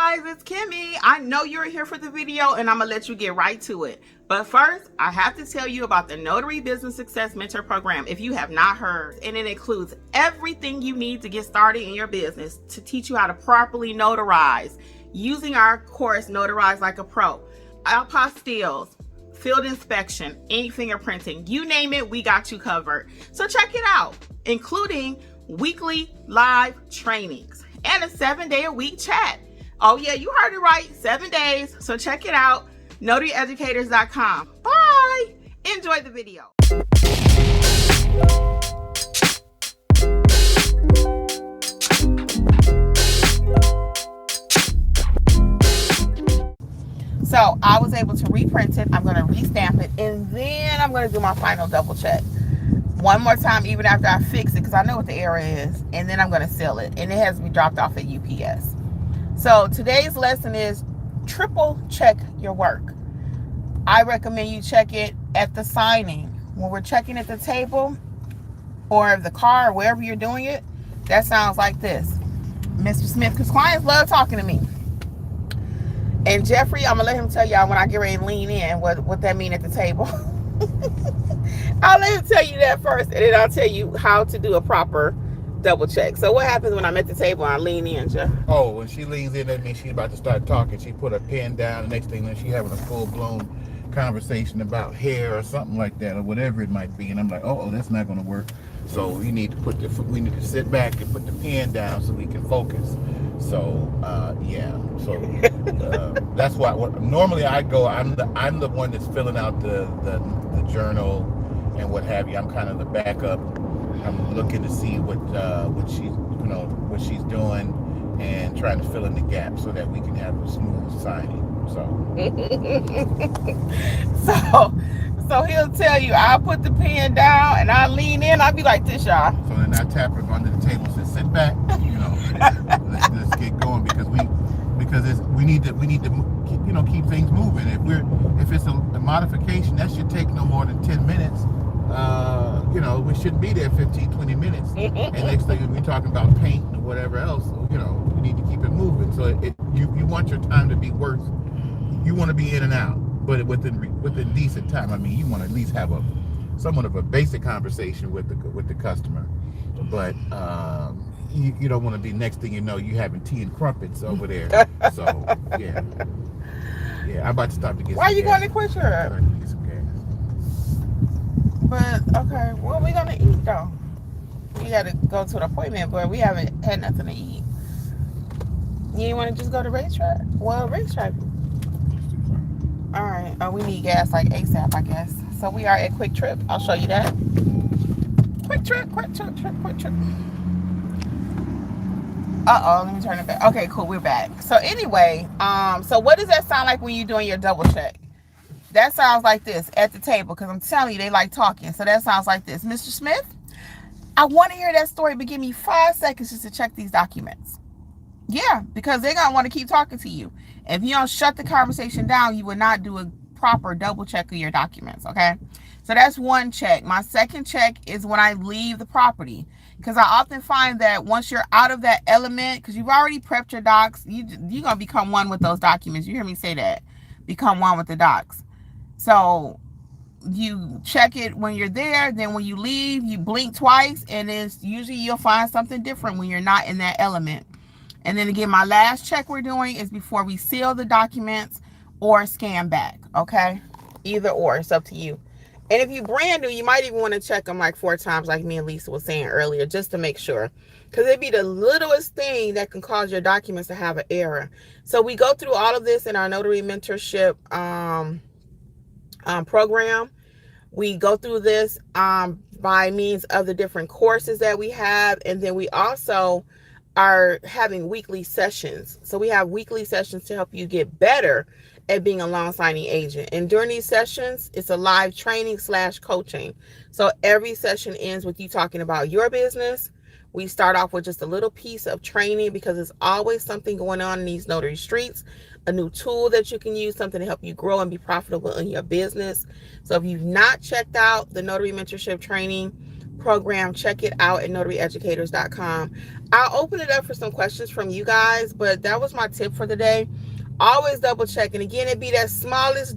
guys, it's Kimmi. I know you're here for the video and I'm gonna let you get right to it. But first, I have to tell you about the Notary Business Success Mentor Program if you have not heard. And it includes everything you need to get started in your business to teach you how to properly notarize using our course, Notarize Like a Pro. Apostilles, field inspection, ink fingerprinting, you name it, we got you covered. So check it out, including weekly live trainings and a 7-day-a-week chat. Oh yeah, you heard it right, 7 days. So check it out, notaryeducators.com. Bye. Enjoy the video. So I was able to reprint it. I'm going to restamp it, and then I'm going to do my final double check one more time, even after I fix it, because I know what the error is, and then I'm going to seal it, and it has to be dropped off at UPS. So today's lesson is triple check your work. I recommend you check it at the signing. When we're checking at the table or the car, or wherever you're doing it, that sounds like this. Mr. Smith, because clients love talking to me. And Jeffrey, I'm going to let him tell y'all when I get ready to lean in what that mean at the table. I'll let him tell you that first, and then I'll tell you how to do a proper double check. So what happens when I'm at the table and I lean in, Jeff? Oh, when she leans in, that means she's about to start talking. She put her pen down. The next thing that she's having a full-blown conversation about hair or something like that, or whatever it might be. And I'm like, oh, that's not going to work. So we need to sit back and put the pen down so we can focus. So yeah. So that's why. Normally I go. I'm the one that's filling out the journal and what have you. I'm kind of the backup. I'm looking to see what she's doing and trying to fill in the gaps so that we can have a smooth signing. So he'll tell you, I'll put the pen down and I lean in. I'll be like this, y'all. So then I tap her under the table and say, sit back. Let's get going because we need to keep things moving. If it's a modification that should take no more than 10 minutes. We shouldn't be there 15, 20 minutes. And next thing we're talking about paint or whatever else. We need to keep it moving. So you want your time to be worth. You want to be in and out, but within decent time. I mean, you want to at least have somewhat of a basic conversation with the customer, but you don't want to be, next thing you know, you having tea and crumpets over there. So yeah, I'm about to stop to get. Why some are you gas. going to quit your? Get some gas. But okay, what are we gonna eat though? We gotta go to an appointment, but we haven't had nothing to eat. You ain't want to just go to racetrack? Well, racetrack. All right. Oh, we need gas like ASAP, I guess. So we are at Quick Trip. I'll show you that. Quick Trip. Uh-oh, let me turn it back. Okay, cool, we're back. So anyway, so what does that sound like when you're doing your double check? That sounds like this at the table, because I'm telling you, they like talking. So that sounds like this. Mr. Smith, I want to hear that story, but give me 5 seconds just to check these documents. Yeah, because they're going to want to keep talking to you. If you don't shut the conversation down, you would not do a proper double check of your documents, okay? So that's one check. My second check is when I leave the property, because I often find that once you're out of that element, because you've already prepped your docs, you're going to become one with those documents. You hear me say that? Become one with the docs. So you check it when you're there, then when you leave, you blink twice, and it's usually you'll find something different when you're not in that element. And then again, my last check we're doing is before we seal the documents or scan back, okay? Either or, it's up to you. And if you're brand new, you might even want to check them like 4 times, like me and Lisa was saying earlier, just to make sure. Because it'd be the littlest thing that can cause your documents to have an error. So we go through all of this in our notary mentorship program. We go through this by means of the different courses that we have. And then we also are having weekly sessions. So we have weekly sessions to help you get better at being a loan signing agent. And during these sessions, it's a live training / coaching. So every session ends with you talking about your business. We start off with just a little piece of training because there's always something going on in these notary streets, a new tool that you can use, something to help you grow and be profitable in your business. So if you've not checked out the Notary Mentorship Training program, check it out at notaryeducators.com. I'll open it up for some questions from you guys, but that was my tip for the day. Always double check. And again, it'd be that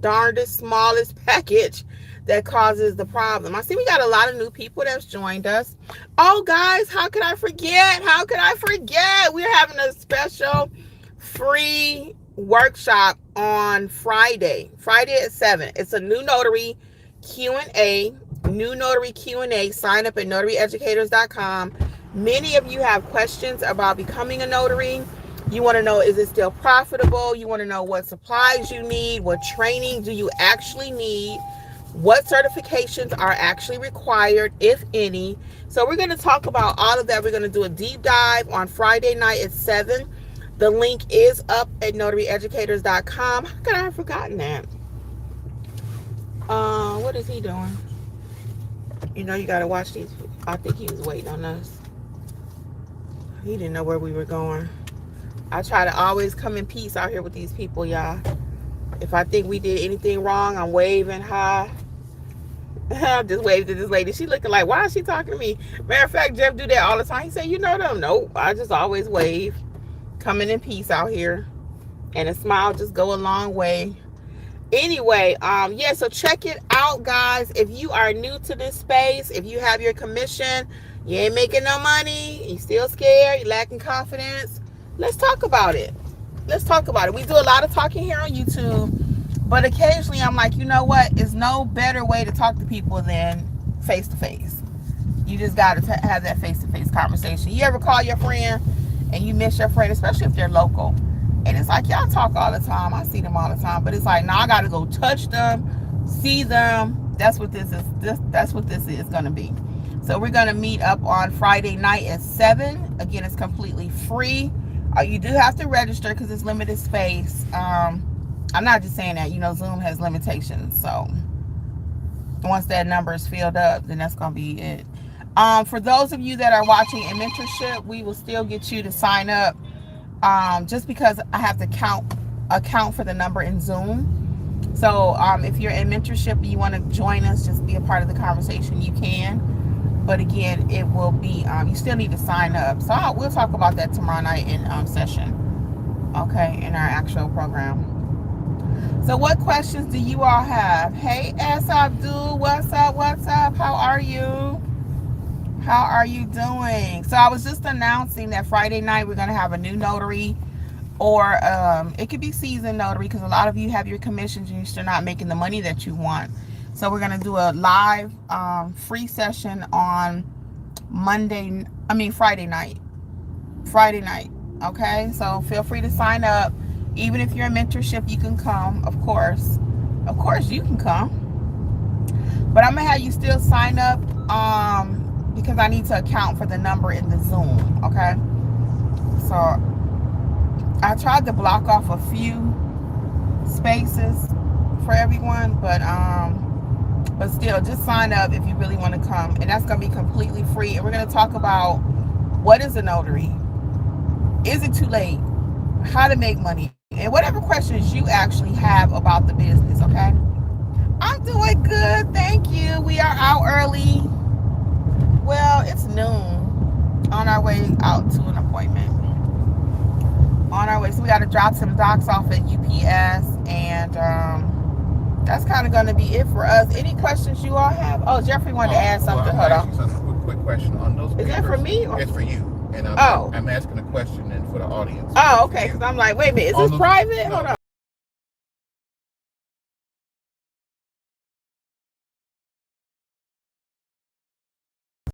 darndest, smallest package that causes the problem. I see we got a lot of new people that's joined us. Oh, guys, how could I forget? How could I forget? We're having a special free workshop on Friday at 7. It's a new notary Q&A, Sign up at notaryeducators.com. Many of you have questions about becoming a notary. You want to know, is it still profitable? You want to know what supplies you need, what training do you actually need, what certifications are actually required, if any. So we're going to talk about all of that. We're going to do a deep dive on Friday night at 7. The link is up at notaryeducators.com. How could I have forgotten that? What is he doing? You know, you got to watch these. I think he was waiting on us. He didn't know where we were going. I try to always come in peace out here with these people, y'all. If I think we did anything wrong, I'm waving high. I just waved to this lady. She looking like, why is she talking to me? Matter of fact, Jeff do that all the time. He said, you know them? Nope. I just always wave. Coming in peace out here. And a smile just go a long way. Anyway, yeah, so check it out, guys. If you are new to this space, if you have your commission, you ain't making no money, you still scared, you lacking confidence, let's talk about it. Let's talk about it. We do a lot of talking here on YouTube, but occasionally I'm like, you know what? There's no better way to talk to people than face-to-face. You just got to have that face-to-face conversation. You ever call your friend and you miss your friend, especially if they're local? And it's like, y'all talk all the time. I see them all the time. But it's like, now I got to go touch them, see them. That's what this is. That's what this is going to be. So we're going to meet up on Friday night at 7. Again, it's completely free. You do have to register because it's limited space. I'm not just saying that. You know, Zoom has limitations. So once that number is filled up, then that's going to be it. For those of you that are watching in mentorship, we will still get you to sign up. Just because I have to account for the number in Zoom. So if you're in mentorship and you want to join us, just be a part of the conversation, you can. But again, it will be, you still need to sign up. So we'll talk about that tomorrow night in session. Okay, in our actual program. So what questions do you all have? Hey, S. Abdul, what's up? What's up? How are you? How are you doing? So I was just announcing that Friday night we're going to have a new notary, or it could be seasoned notary, because a lot of you have your commissions and you're still not making the money that you want. So we're going to do a live free session on Friday night. Okay, so feel free to sign up. Even if you're in mentorship, you can come. Of course you can come, but I'm gonna have you still sign up because I need to account for the number in the Zoom. Okay, so I tried to block off a few spaces for everyone, but still, just sign up if you really want to come, and that's gonna be completely free. And we're gonna talk about what is a notary, is it too late, how to make money, and whatever questions you actually have about the business. Okay, I'm doing good, thank you. We are out early. Well, it's noon, on our way out to an appointment. On our way, so we got to drop some docs off at UPS, and that's kind of going to be it for us. Any questions you all have? Oh, Jeffrey wanted to add something. Well, hold on. Quick question on those papers. Is that for me? Or? It's for you. And I'm asking a question and for the audience. Oh, okay. Because I'm like, wait a minute, is this private? No. Hold on.